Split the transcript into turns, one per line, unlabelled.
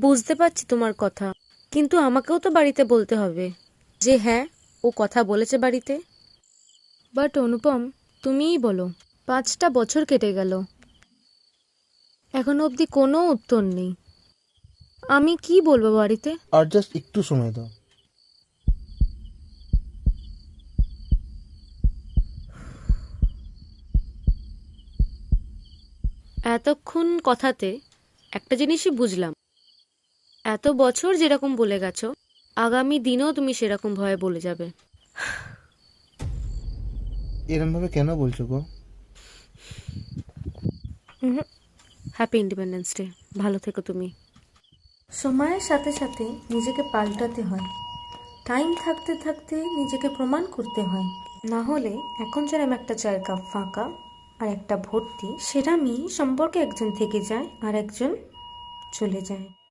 বুঝতে পারছি তোমার কথা, কিন্তু আমাকেও তো বাড়িতে বলতে হবে যে হ্যাঁ, ও কথা বলেছে বাড়িতে। বাট অনুপম, তুমিই বলো, 5টা বছর কেটে গেল, এখনো অবধি কোনো উত্তর নেই। আমি কি বলবো বাড়িতে?
আর জাস্ট একটু সময় দাও।
এতক্ষণ কথাতে একটা জিনিসই বুঝলাম, এত বছর যেরকম বলে গেছো, আগামী দিনেও তুমি সেরকম ভয়ে বলে যাবে।
এরম ভাবে কেন বলছো গো?
Happy independence day. ভালো থেকো তুমি।
সময়ের সাথে সাথে নিজেকে পাল্টাতে হয়, টাইম থাকতে থাকতে নিজেকে প্রমাণ করতে হয়। না হলে এখন যেরকম একটা জায়গা ফাঁকা আর একটা ভর্তি, সেরামই সম্পর্কে একজন থেকে যায় আর একজন চলে যায়।